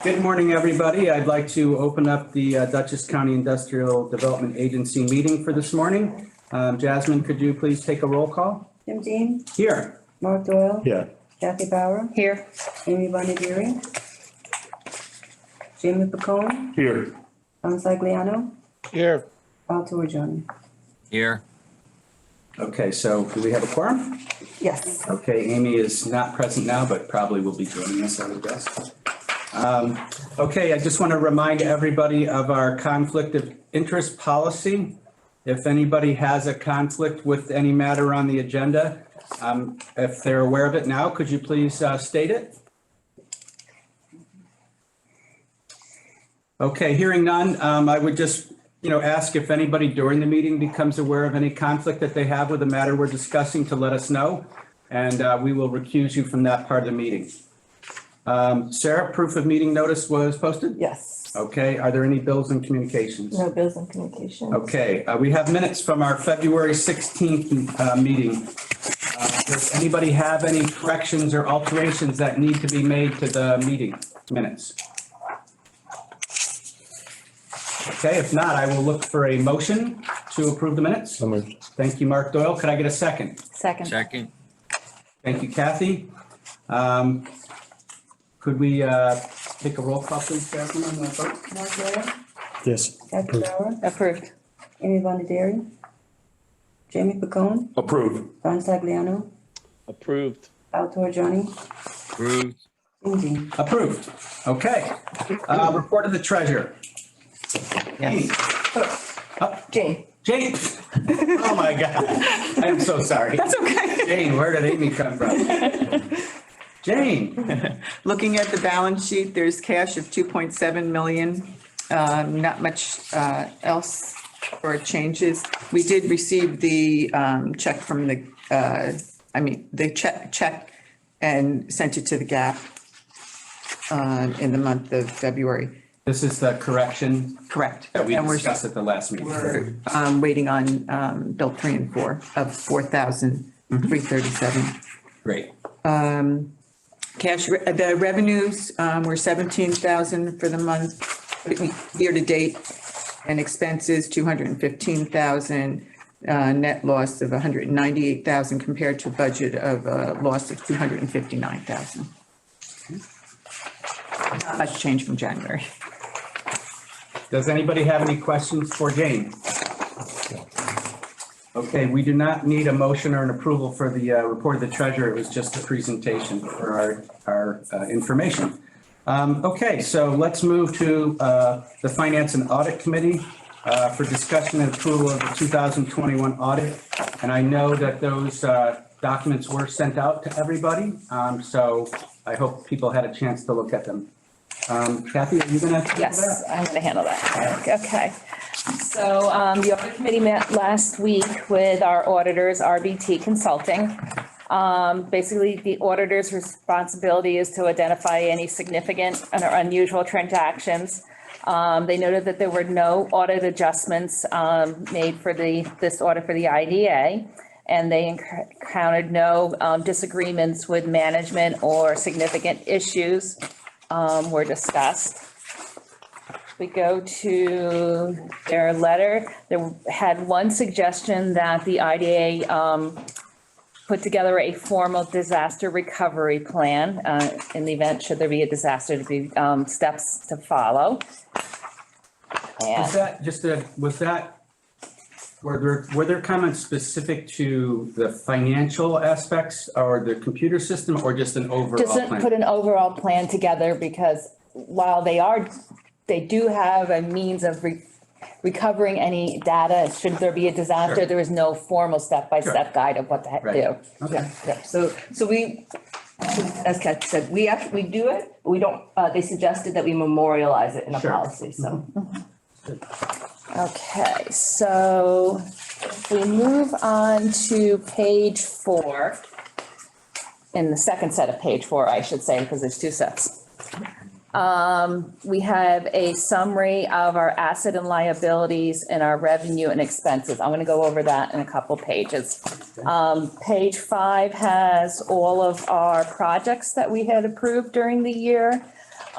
Good morning, everybody. I'd like to open up the Dutchess County Industrial Development Agency meeting for this morning. Jasmine, could you please take a roll call? Jim Dean, Here. Mark Doyle. Here. Kathy Bauer, Here. Amy Bonadiri, Jamie Pacone, Here. Tom Sagliano, Here. Al Torrigiani. Here. Okay, so do we have a quorum? Yes. Okay, Amy is not present now, but probably will be joining us, I would guess. Okay, I just want to remind everybody of our conflict of interest policy. If anybody has a conflict with any matter on the agenda, if they're aware of it now, could you please state it? Okay, hearing none, I would just, ask if anybody during the meeting becomes aware of any conflict that they have with the matter we're discussing to let us know, and we will recuse you from that part of the meeting. Sarah, proof of meeting notice was posted? Yes. Okay, are there any bills and communications? No bills and communications. Okay, we have minutes from our February 16th meeting. Does anybody have any corrections or alterations that need to be made to the meeting minutes? Okay, if not, I will look for a motion to approve the minutes. So moved. Thank you, Mark Doyle. Could I get a second? Second. Second. Thank you, Kathy. Could we take a roll call, please, Jasmine, on the vote? Mark Doyle, Yes. Kathy Approved. Bauer, Approved. Amy Bonadiri, Jamie Pacone, Approved. Tom Sagliano, Approved. Al Torrigiani, Approved. Jim Dean. Approved. Okay. Report of the treasurer. Yes. Jane. Jane. Oh, my God. I am so sorry. That's okay. Jane, where did Amy come from? Jane. Looking at the balance sheet, there's cash of 2.7 million. Not much else for changes. We did receive the check from the check and sent it to the Gap in the month of February. This is the correction Correct. that we And discussed at the last meeting. we're waiting on Bill 3 and 4 of 4,337. Great. Cash, the revenues were 17,000 for the month, year to date, and expenses 215,000, net loss of 198,000 compared to a budget of a loss of 259,000. Not much change from January. Does anybody have any questions for Jane? Okay, we do not need a motion or an approval for the report of the treasurer. It was just a presentation for our information. Okay, so let's move to the Finance and Audit Committee for discussion and approval of the 2021 audit. And I know that those documents were sent out to everybody, so I hope people had a chance to look at them. Kathy, are you going to? Yes, I'm going to handle that. Okay. So the audit committee met last week with our auditors, RBT Consulting. Basically, the auditor's responsibility is to identify any significant or unusual transactions. They noted that there were no audit adjustments made for this audit for the IDA, and they encountered no disagreements with management or significant issues were discussed. We go to their letter. They had one suggestion that the IDA put together a formal disaster recovery plan in the event should there be a disaster, to be steps to follow. Was that just were there comments specific to the financial aspects or the computer system, or just an overall Just plan? put an overall plan together, because while they do have a means of recovering any data, should there be a disaster, Sure. there is no formal step-by-step guide of what to Right. do. Okay. Yeah, so we, as Kat said, we do it, but we don't, they suggested that we memorialize it in a Sure. policy, so. Okay, so if we move on to page 4, in the second set of page 4, I should say, because there's 2 sets. We have a summary of our asset and liabilities and our revenue and expenses. I'm going to go over that in a couple pages. Page 5 has all of our projects that we had approved during the year.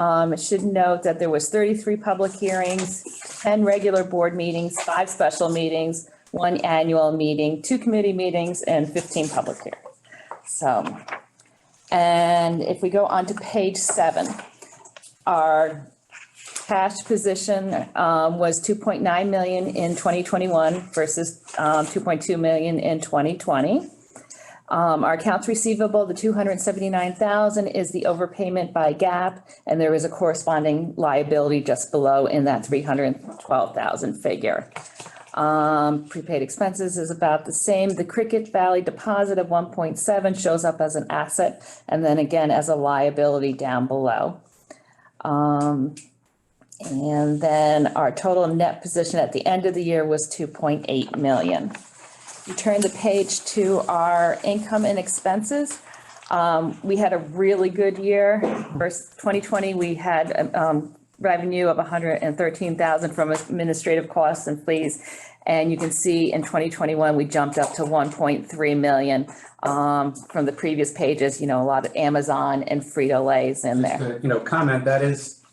It should note that there was 33 public hearings, 10 regular board meetings, 5 special meetings, 1 annual meeting, 2 committee meetings, and 15 public hearings. So, and if we go on to page 7, our cash position was 2.9 million in 2021 versus 2.2 million in 2020. Our accounts receivable, the 279,000 is the overpayment by GAAP, and there is a corresponding liability just below in that 312,000 figure. Prepaid expenses is about the same. The Cricket Valley deposit of 1.7 shows up as an asset, and then again as a liability down below. And then our total net position at the end of the year was 2.8 million. You turn the page to our income and expenses. We had a really good year. First, 2020, we had revenue of 113,000 from administrative costs and fees. And you can see in 2021, we jumped up to 1.3 million from the previous pages, you know, a lot of Amazon and Frito-Lay's in there. Comment, that is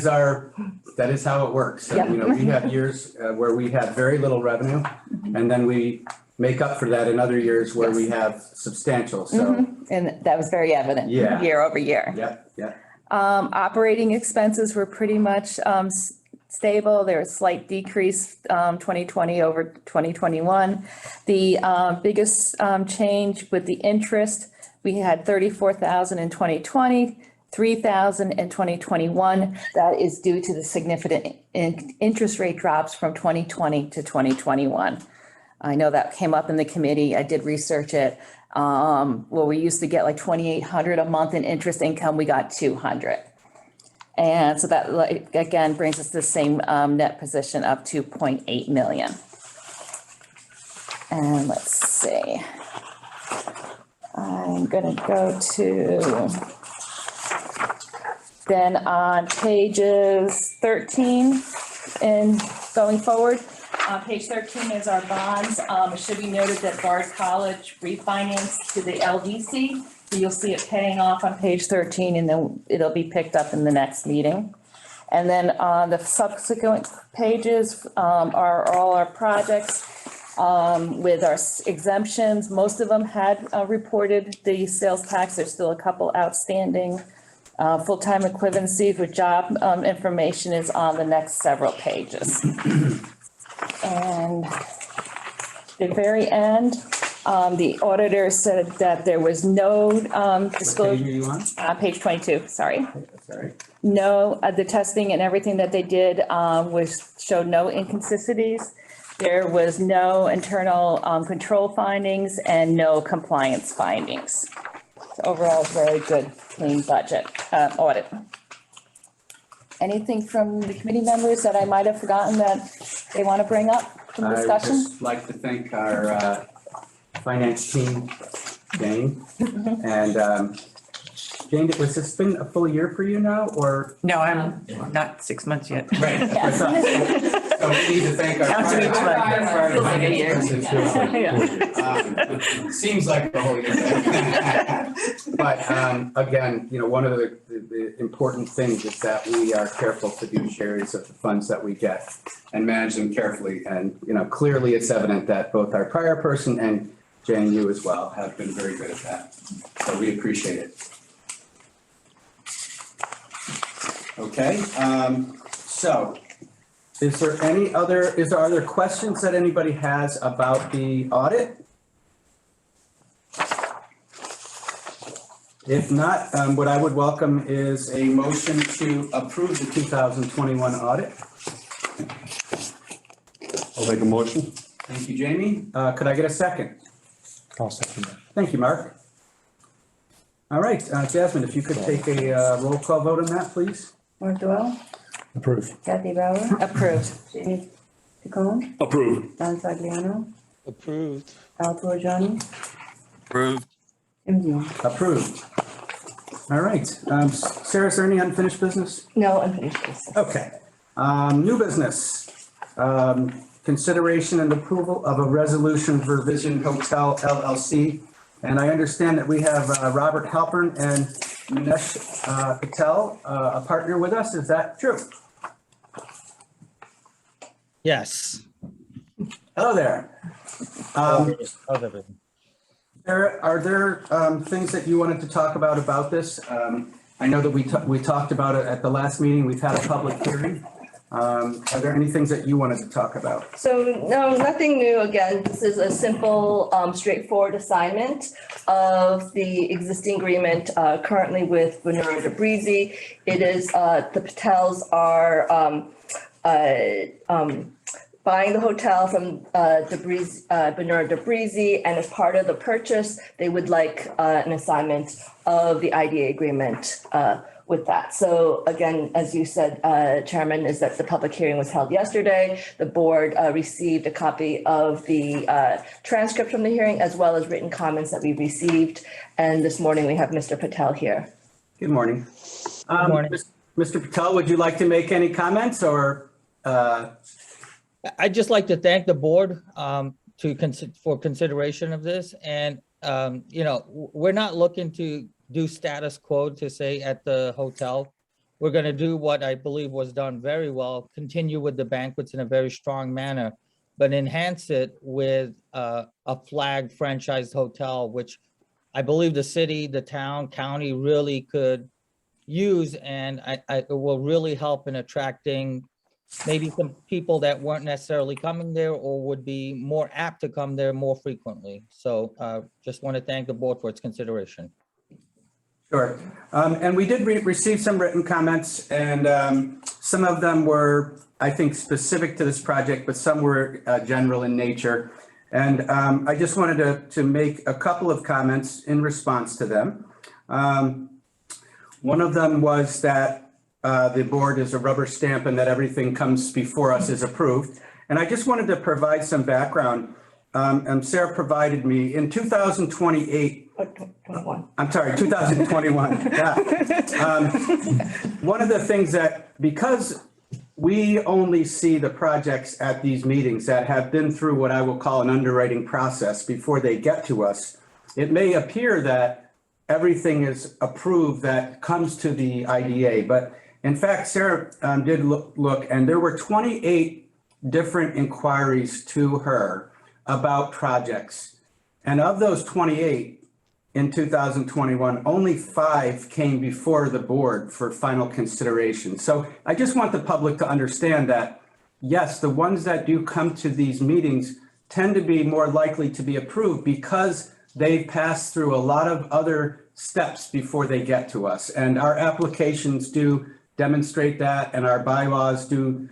how it works. So, Yep. We have years where we have very little revenue, and then we make up for that in other years where we have substantial, so. And that was very evident Yeah. year over year. Yep. Operating expenses were pretty much stable. There was a slight decrease 2020 over 2021. The biggest change with the interest, we had 34,000 in 2020, 3,000 in 2021. That is due to the significant interest rate drops from 2020 to 2021. I know that came up in the committee. I did research it. Well, we used to get like 2,800 a month in interest income. We got 200. And so that, like, again, brings us to the same net position of 2.8 million. And let's see. I'm going to go to, then on pages 13 and going forward, page 13 is our bonds. It should be noted that Bard College refinanced to the LDC. So you'll see it paying off on page 13, and then it'll be picked up in the next meeting. And then on the subsequent pages are all our projects with our exemptions. Most of them had reported the sales tax. There's still a couple outstanding. Full-time equivalencies with job information is on the next several pages. And the very end, the auditor said that there was no What page are disclosure. you on? Page 22, sorry. Sorry. No, the testing and everything that they did showed no inconsistencies. There was no internal control findings and no compliance findings. So overall, very good, clean budget audit. Anything from the committee members that I might have forgotten that they want to bring up from I would discussion? just like to thank our finance team, Jane. And Jane, was this been a full year for you now, or? No, I'm not 6 months yet. Right. that's what I thought. So we need to thank our. Counting each month. Feels like a year. Seems like the whole year. But again, one of the important things is that we are careful fiduciaries of the funds that we get and manage them carefully. And, clearly it's evident that both our prior person and Jane, you as well, have been very good at that. So we appreciate it. Okay, so are there other questions that anybody has about the audit? If not, what I would welcome is a motion to approve the 2021 audit. I'll make a motion. Thank you, Jamie. Could I get a second? I'll second that. Thank you, Mark. All right, Jasmine, if you could take a roll call vote on that, please. Mark Doyle, Approve. Kathy Bauer, Approved. Jamie Picone, Approve. Don Fagliano, Approved. Al Torriani, Approved. Jim Dean. Approved. All right, Sarah, is there any unfinished business? No unfinished business. Okay. New business. Consideration and approval of a resolution for Vision Hotel LLC. And I understand that we have Robert Halpern and Manesh Patel, a partner with us. Is that true? Yes. Hello there. How's everything? Are there things that you wanted to talk about this? I know that we talked about it at the last meeting. We've had a public hearing. Are there any things that you wanted to talk about? So no, nothing new. Again, this is a simple, straightforward assignment of the existing agreement currently with Ventura de Breezy. It is, the Patels are buying the hotel from Ventura de Breezy, and as part of the purchase, they would like an assignment of the IDA agreement with that. So again, as you said, Chairman, is that the public hearing was held yesterday. The board received a copy of the transcript from the hearing, as well as written comments that we received. And this morning, we have Mr. Patel here. Good morning. Good morning. Mr. Patel, would you like to make any comments or? I'd just like to thank the board for consideration of this. And, we're not looking to do status quo to say at the hotel. We're going to do what I believe was done very well, continue with the banquets in a very strong manner, but enhance it with a flagged franchised hotel, which I believe the city, the town, county really could use. And it will really help in attracting maybe some people that weren't necessarily coming there or would be more apt to come there more frequently. So just want to thank the board for its consideration. Sure. And we did receive some written comments, and some of them were, I think, specific to this project, but some were general in nature. And I just wanted to make a couple of comments in response to them. One of them was that the board is a rubber stamp and that everything comes before us is approved. And I just wanted to provide some background. And Sarah provided me in 2028. 21. I'm sorry, 2021. Yeah. One of the things that, because we only see the projects at these meetings that have been through what I will call an underwriting process before they get to us, it may appear that everything is approved that comes to the IDA. But in fact, Sarah did look, and there were 28 different inquiries to her about projects. And of those 28, in 2021, only 5 came before the board for final consideration. So I just want the public to understand that, yes, the ones that do come to these meetings tend to be more likely to be approved because they've passed through a lot of other steps before they get to us. And our applications do demonstrate that, and our bylaws do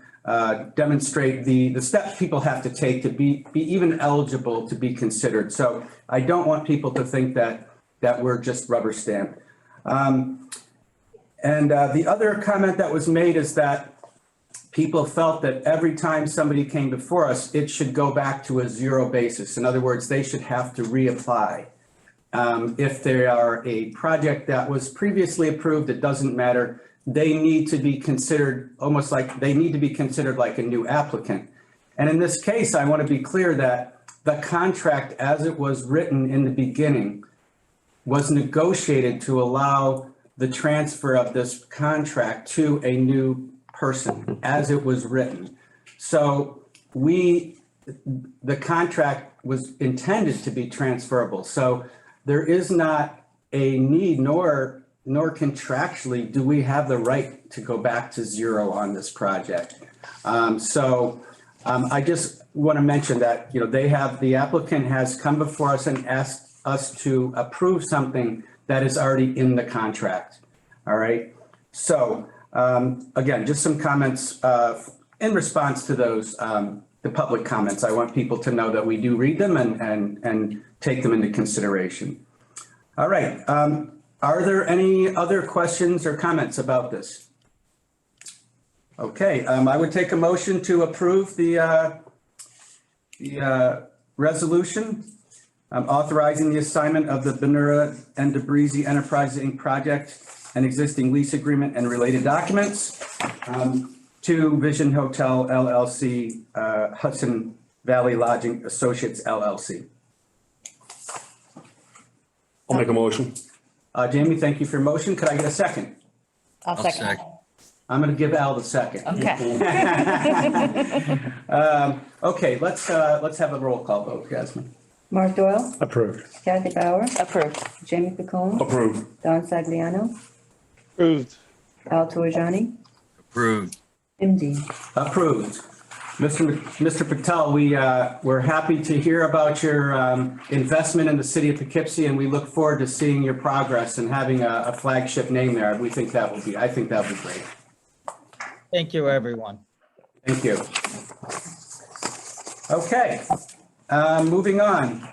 demonstrate the steps people have to take to be even eligible to be considered. So I don't want people to think that we're just rubber stamped. And the other comment that was made is that people felt that every time somebody came before us, it should go back to a zero basis. In other words, they should have to reapply. If they are a project that was previously approved, it doesn't matter. They need to be considered almost like they need to be considered like a new applicant. And in this case, I want to be clear that the contract as it was written in the beginning was negotiated to allow the transfer of this contract to a new person as it was written. So the contract was intended to be transferable. So there is not a need nor contractually do we have the right to go back to zero on this project. I just want to mention that, the applicant has come before us and asked us to approve something that is already in the contract. All right. So again, just some comments in response to those, the public comments. I want people to know that we do read them and take them into consideration. All right. Are there any other questions or comments about this? Okay, I would take a motion to approve the resolution authorizing the assignment of the Ventura and DeBreezy Enterprises Inc. project and existing lease agreement and related documents to Vision Hotel LLC, Hudson Valley Lodging Associates LLC. I'll make a motion. Jamie, thank you for your motion. Could I get a second? I'll I'll second. second. I'm going to give Al the second. Okay. Okay, let's have a roll call vote, Jasmine. Mark Doyle, Approved. Kathy Bauer, Approved. Jamie Picone, Approved. Don Sagliano, Approved. Al Torrigiani, Approved. Jim Dean. Approved. Mr. Patel, we're happy to hear about your investment in the city of Poughkeepsie, and we look forward to seeing your progress and having a flagship name there. I think that would be great. Thank you, everyone. Thank you. Okay, moving on.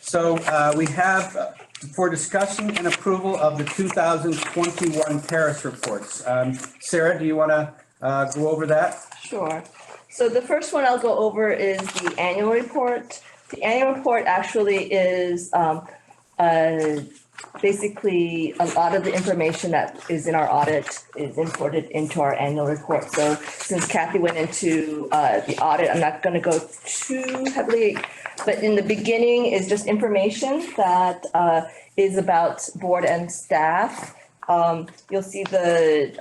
So we have for discussion and approval of the 2021 Paris reports. Sarah, do you want to go over that? Sure. So the first one I'll go over is the annual report. The annual report actually is basically a lot of the information that is in our audit is imported into our annual report. So since Kathy went into the audit, I'm not going to go too heavily, but in the beginning is just information that is about board and staff. You'll see the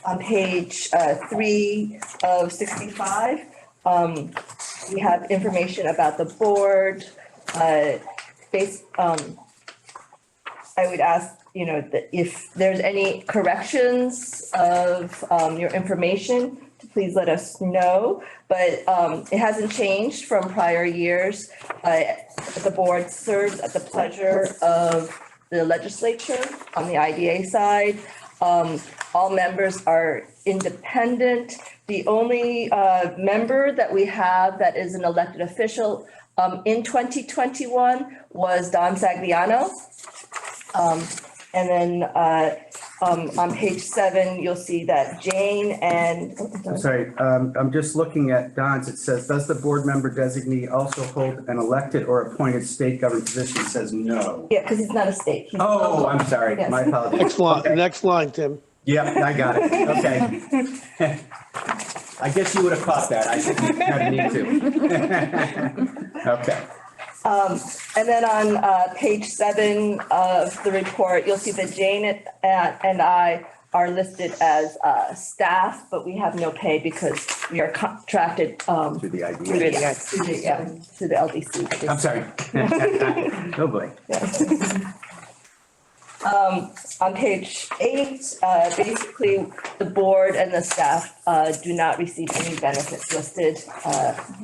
on page 3 of 65, we have information about the board. I would ask, that if there's any corrections of your information, to please let us know. But it hasn't changed from prior years. The board serves at the pleasure of the legislature on the IDA side. All members are independent. The only member that we have that is an elected official in 2021 was Don Sagliano. And then on page 7, you'll see that Jane and. I'm sorry, I'm just looking at Don's. It says, does the board member designee also hold an elected or appointed state government position? It says no. Yeah, because he's not a state. He's Oh, local. I'm sorry. Yes. My apologies. Next line, Tim. Yep, I got it. Okay. I guess you would have caught that. I didn't need to. Okay. And then on page 7 of the report, you'll see that Jane and I are listed as staff, but we have no pay because we are contracted To the idea. to the LDC. I'm sorry. Oh, boy. On page 8, basically, the board and the staff do not receive any benefits listed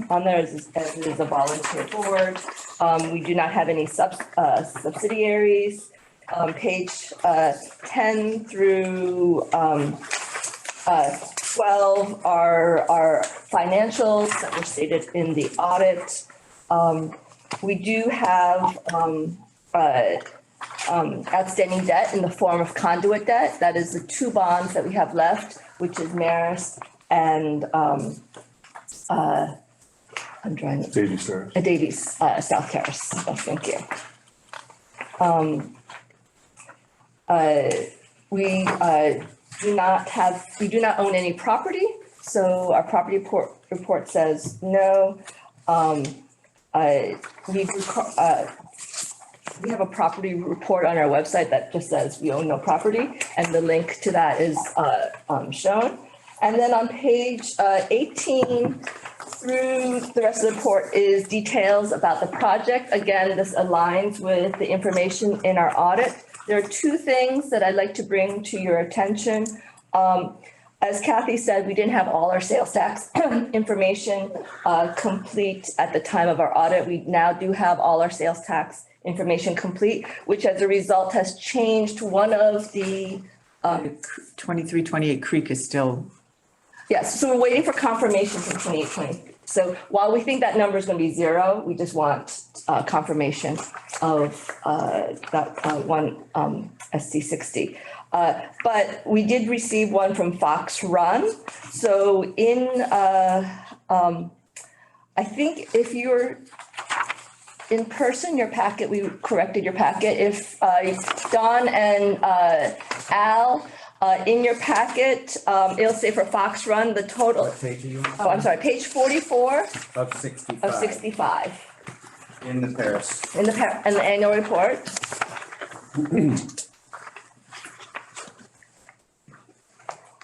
on there as it is a volunteer board. We do not have any subsidiaries. Page 10 through 12 are our financials that were stated in the audit. We do have outstanding debt in the form of conduit debt. That is the 2 bonds that we have left, which is Marist and Davies, South Terrace. Oh, thank you. We do not own any property, so our property report says no. We have a property report on our website that just says we own no property, and the link to that is shown. And then on page 18 through the rest of the report is details about the project. Again, this aligns with the information in our audit. There are 2 things that I'd like to bring to your attention. As Kathy said, we didn't have all our sales tax information complete at the time of our audit. We now do have all our sales tax information complete, which as a result has changed one of the 2328 Creek is still. yes, so we're waiting for confirmation from 2820. So while we think that number is going to be 0, we just want confirmation of that one SC60. But we did receive one from Fox Run. So I think if you're in person, your packet, we corrected your packet. If Don and Al, in your packet, it'll say for Fox Run, the total, What page are you on? I'm sorry, page 44 Of 65. of 65. in the Paris. in the annual report.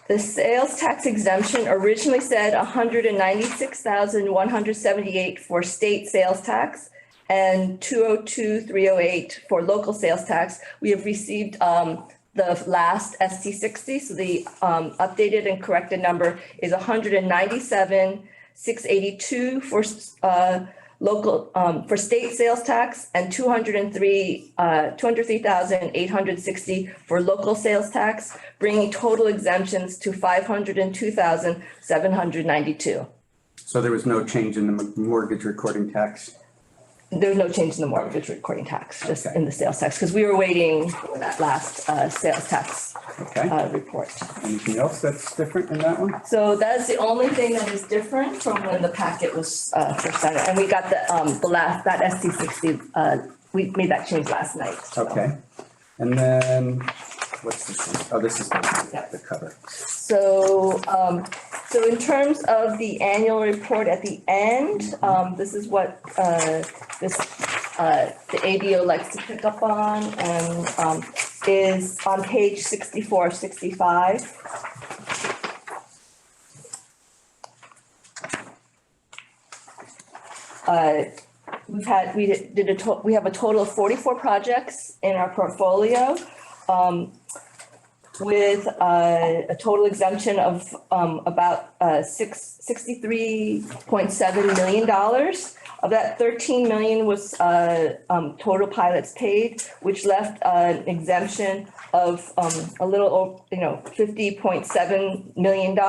The sales tax exemption originally said 196,178 for state sales tax and 202,308 for local sales tax. We have received the last ST60, so the updated and corrected number is 197,682 for local for state sales tax and 203,860 for local sales tax, bringing total exemptions to 502,792. So there was no change in the mortgage recording tax? There's no change in the mortgage recording tax, just Okay. in the sales tax, because we were waiting for that last sales tax Okay. report. Anything else that's different in that one? So that's the only thing that is different from when the packet was first started. And we got the last, that ST60, we made that change last night. so. Okay. And then, what's this one? Oh, this is the cover. So, so in terms of the annual report at the end, this is what the ADO likes to pick up on and is on page 64, 65. We have a total of 44 projects in our portfolio. With a total exemption of about $63.7 million. Of that, 13 million was total pilots paid, which left an exemption of a little, $50.7 million.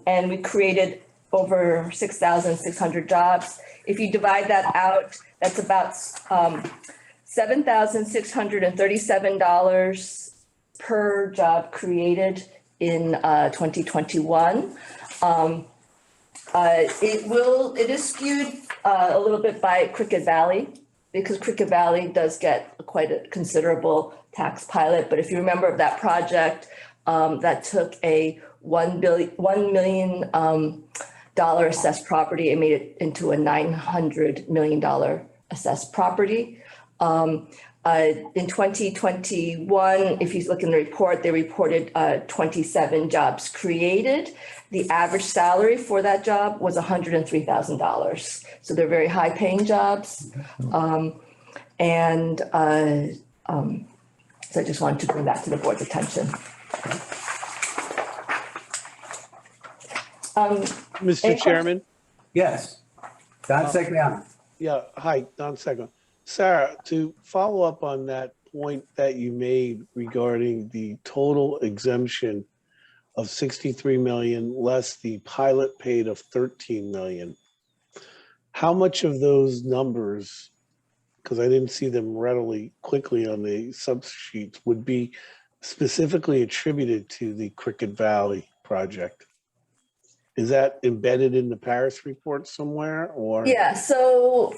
And we created over 6,600 jobs. If you divide that out, that's about $7,637 per job created in 2021. It is skewed a little bit by Cricket Valley because Cricket Valley does get quite a considerable tax pilot. But if you remember of that project, that took a $1 million assessed property and made it into a $900 million assessed property. In 2021, if you look in the report, they reported 27 jobs created. The average salary for that job was $103,000. So they're very high paying jobs. So I just wanted to bring that to the board's attention. Mr. Chairman? Yes. Don Segliano. Yeah, hi, Don Second. Sarah, to follow up on that point that you made regarding the total exemption of 63 million less the pilot paid of 13 million, how much of those numbers, because I didn't see them readily quickly on the subsheets, would be specifically attributed to the Cricket Valley project? Is that embedded in the Paris report somewhere or? Yeah, so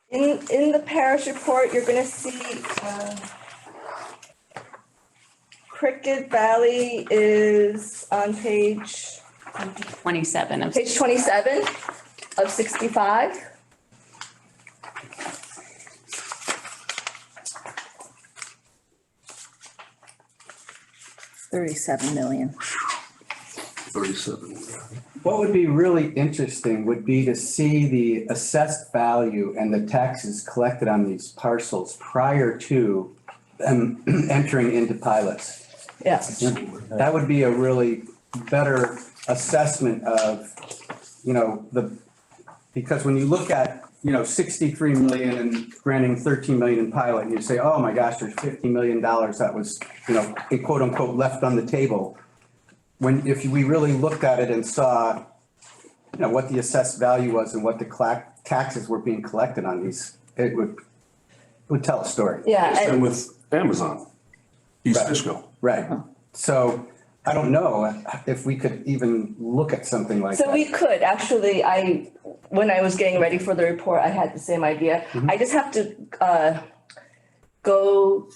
in the Paris report, you're gonna see Cricket Valley is on page 27 of page 27 of 65. $37 million. 37. What would be really interesting would be to see the assessed value and the taxes collected on these parcels prior to them entering into pilots. Yes. That would be a really better assessment of, because when you look at, 63 million and granting 13 million in pilot, and you say, oh my gosh, there's $50 million that was, a quote unquote left on the table. If we really looked at it and saw, what the assessed value was and what the taxes were being collected on these, it would tell a story. Yeah. Same with Amazon, East Right. Fishkill. Right. So I don't know if we could even look at something like that. So we could, actually, when I was getting ready for the report, I had the same idea. I just have to go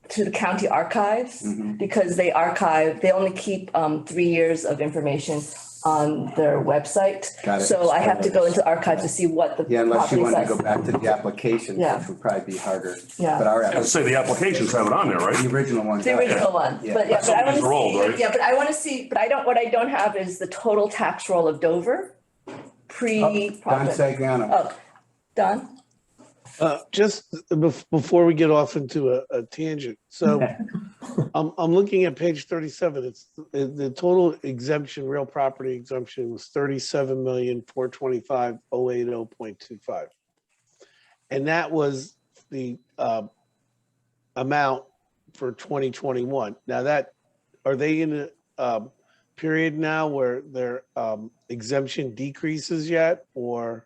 to the county archives because they only keep 3 years of information on their website. Got it. So I have to go into archive to see what the Yeah, unless you property wanted to size. go back to the application, Yeah. which would probably be harder. Yeah. But our, I'd say the applications have it on there, the right? original one. The original one, Yeah. but yeah, but I Some of want these are old, to right? see, yeah, but I want to see, but what I don't have is the total tax roll of Dover Oh, Don pre-project. Sagliano. Oh, Don? Just before we get off into a tangent, so I'm looking at page 37. It's the total exemption, real property exemption was 37,425,080.25, and that was the amount for 2021. Now are they in a period now where their exemption decreases yet, or?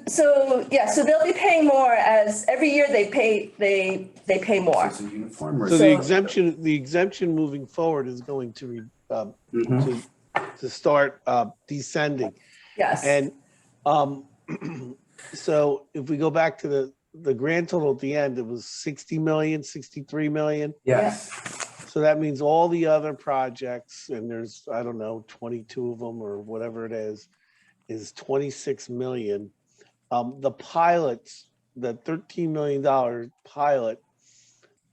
So they'll be paying more as every year they pay more. It's a uniform. So the exemption moving forward is going to to start descending. Yes. And so if we go back to the grand total at the end, it was 60 million, 63 million. Yes. So that means all the other projects, and there's, I don't know, 22 of them or whatever it is 26 million. The pilots, the $13 million pilot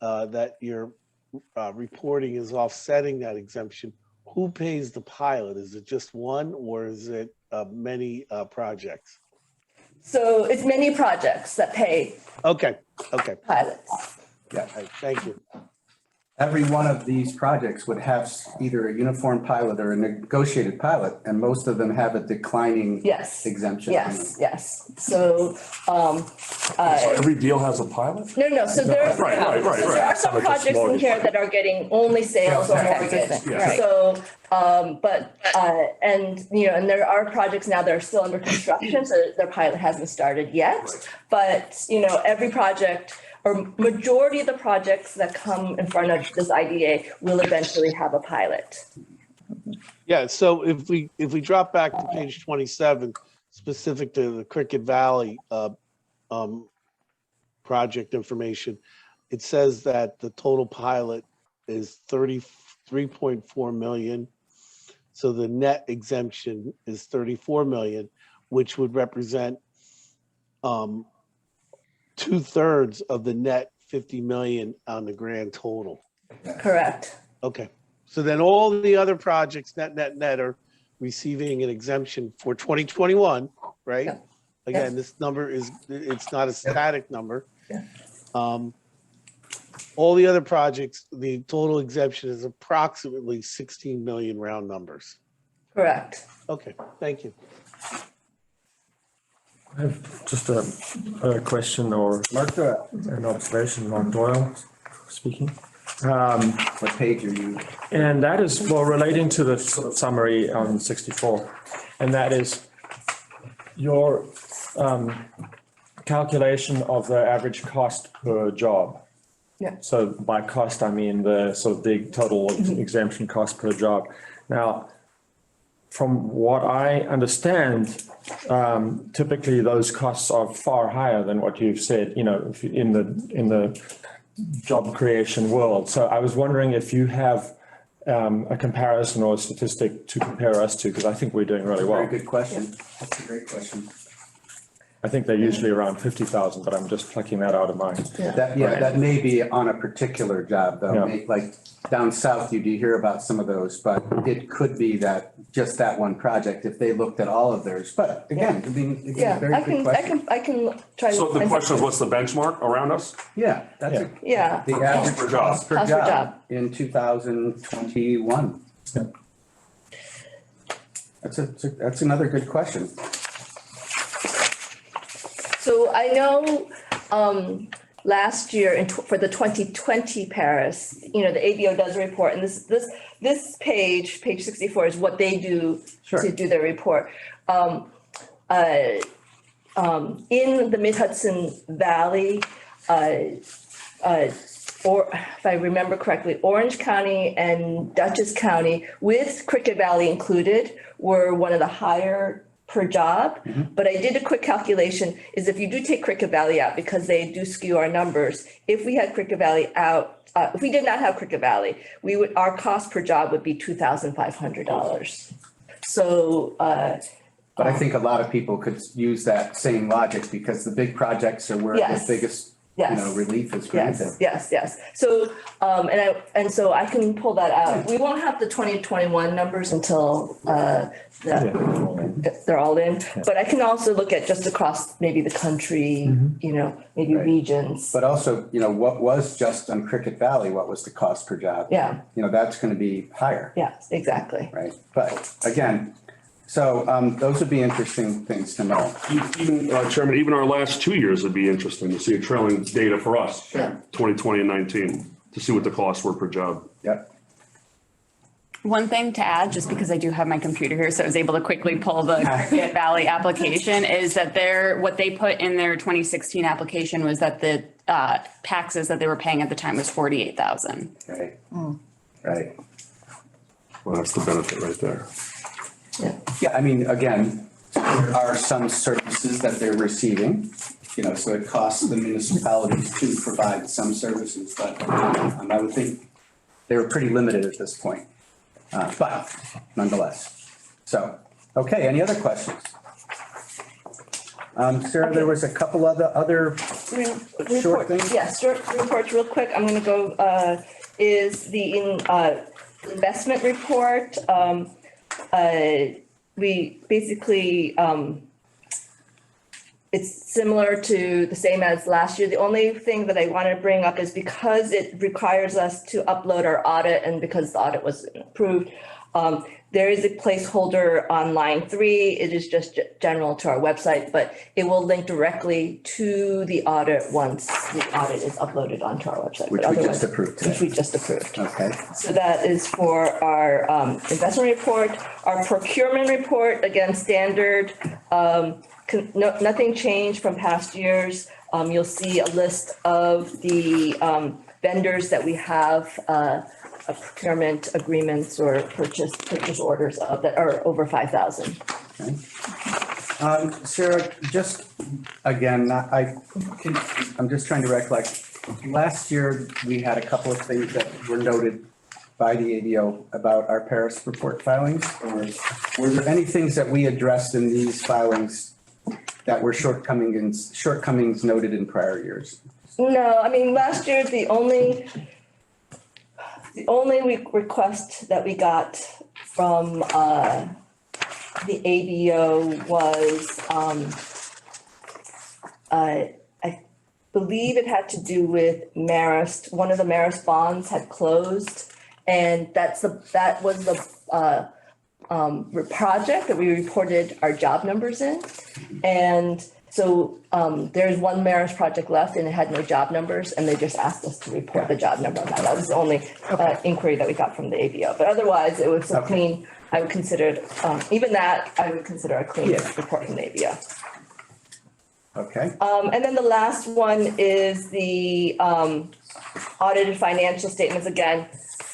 that you're reporting is offsetting that exemption. Who pays the pilot? Is it just one, or is it many projects? So it's many projects that pay Okay. pilots. Yeah. All right, thank you. Every one of these projects would have either a uniform pilot or a negotiated pilot, and most of them have a declining Yes. exemption. Yes. So, So every deal has a pilot? no, so there are some Like a projects in smorgasbord. here that are getting only sales or mortgage. Yeah. So, and there are projects now that are still under construction, so their pilot hasn't started yet. Right. But, every project or majority of the projects that come in front of this IDA will eventually have a pilot. Yeah, so if we drop back to page 27, specific to the Cricket Valley project information, it says that the total pilot is 33.4 million. So the net exemption is 34 million, which would represent 2/3 of the net 50 million on the grand total. Correct. Okay, so then all the other projects, net are receiving an exemption for 2021, right? Yeah. Again, this number it's not a static number. Yeah. All the other projects, the total exemption is approximately 16 million round numbers. Correct. Okay, thank you. I have just a question or an observation on Doyle speaking. What page are you? And that is, well, relating to the sort of summary on 64. And that is your calculation of the average cost per job. Yeah. So by cost, I mean the sort of the total exemption cost per job. Now, from what I understand, typically those costs are far higher than what you've said, in the job creation world. So I was wondering if you have a comparison or a statistic to compare us to, because I think we're doing really well. Very good question. That's a great question. I think they're usually around 50,000, but I'm just plucking that out of mine. That may be on a particular job though. Yeah. Like down south, you do hear about some of those, but it could be that just that one project, if they looked at all of theirs. But again, Yeah, very good question. I can try to. So the find question is, something. what's the benchmark around us? Yeah, that's it. Yeah, The average per job. cost per Cost per job job. in 2021. That's another good question. so I know, last year for the 2020 Paris, the ABO does a report, and this page 64 is what they do Sure. to do their report. In the Mid-Hudson Valley, or if I remember correctly, Orange County and Dutchess County, with Cricket Valley included, were one of the higher per job. But I did a quick calculation, is if you do take Cricket Valley out, because they do skew our numbers, if we had Cricket Valley out, if we did not have Cricket Valley, our cost per job would be $2,500. So, But I think a lot of people could use that same logic because the big projects are where the Yes. biggest, Yes. relief is granted. Yes. So, so I can pull that out. We won't have the 2021 numbers until, they're all in. But I can also look at just across maybe the country, maybe Right. regions. But also, what was just on Cricket Valley, what was the cost per job? Yeah. That's gonna be higher, Yes, exactly. right? But again, so those would be interesting things to know. Even, Chairman, even our last 2 years would be interesting to see a trailing data for us. Sure. 2020 and 19, to see what the costs were per job. Yep. One thing to add, just because I do have my computer here, so I was able to quickly pull the Cricket Valley application, is that what they put in their 2016 application was that the taxes that they were paying at the time was 48,000. Right. Right. Well, that's the benefit right there. Yeah, I mean, again, there are some services that they're receiving, so it costs the municipalities to provide some services, but I would think they were pretty limited at this point. But nonetheless. So, okay, any other questions? Sarah, there was a couple other short things? Yes, short reports real quick. I'm gonna go, is the investment report. We basically, it's similar to the same as last year. The only thing that I want to bring up is because it requires us to upload our audit and because the audit was approved, there is a placeholder on line 3. It is just general to our website, but it will link directly to the audit once the audit is uploaded onto our website. Which we just approved today. Which we just approved. Okay. So that is for our investment report, our procurement report, again, standard. Nothing changed from past years. You'll see a list of the vendors that we have procurement agreements or purchase orders of that are over 5,000. Okay. Sarah, just again, I'm just trying to recollect. Last year, we had a couple of things that were noted by the ABO about our Paris report filings. Or were there any things that we addressed in these filings that were shortcomings noted in prior years? No, I mean, last year, the only request that we got from the ABO was, I believe it had to do with Marist. One of the Marist bonds had closed, and that was the project that we reported our job numbers in. And so there's one Marist project left and it had no job numbers, and they just asked us to report the job number on that. That was the only inquiry that we got from the ABO. But otherwise, it was a clean, I would consider, even that, I would consider a clean report from the ABO. Okay. And then the last one is the audited financial statements. Again,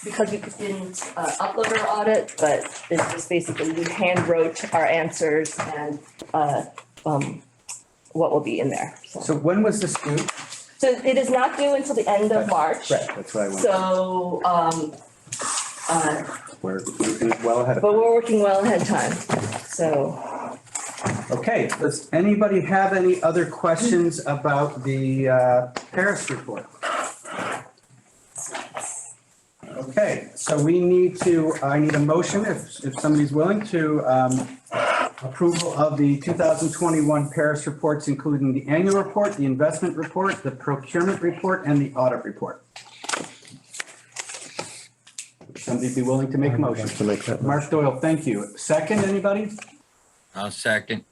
because we didn't upload our audit, but it's just basically we hand wrote our answers and what will be in there. So when was this due? So it is not due until the end of March. Right, that's what I wanted. So, We're working well ahead of but time. we're working well ahead of time, so. Okay, does anybody have any other questions about the Paris report? Okay, so I need a motion, if somebody's willing, to approval of the 2021 Paris reports, including the annual report, the investment report, the procurement report, and the audit report. Somebody be willing to make a motion? To make that. Mark Doyle, thank you. Second, anybody? I'll second.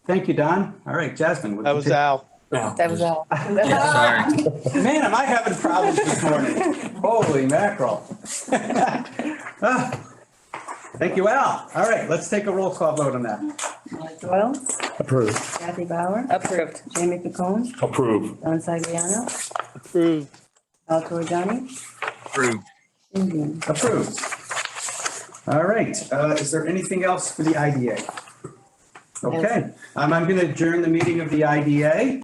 Thank you, Don. All right, Jasmine. That was Al. That was all. Yeah, sorry. Man, am I having problems this morning? Holy mackerel. Thank you, Al. All right, let's take a roll call vote on that. Mark Doyle, Approved. Kathy Bauer, Approved. Jamie Picone, Approve. Don Sagliano, Approved. Al Torriani, Approved. Indian. Approved. All right, is there anything else for the IDA? Okay, I'm going to adjourn the meeting of the IDA.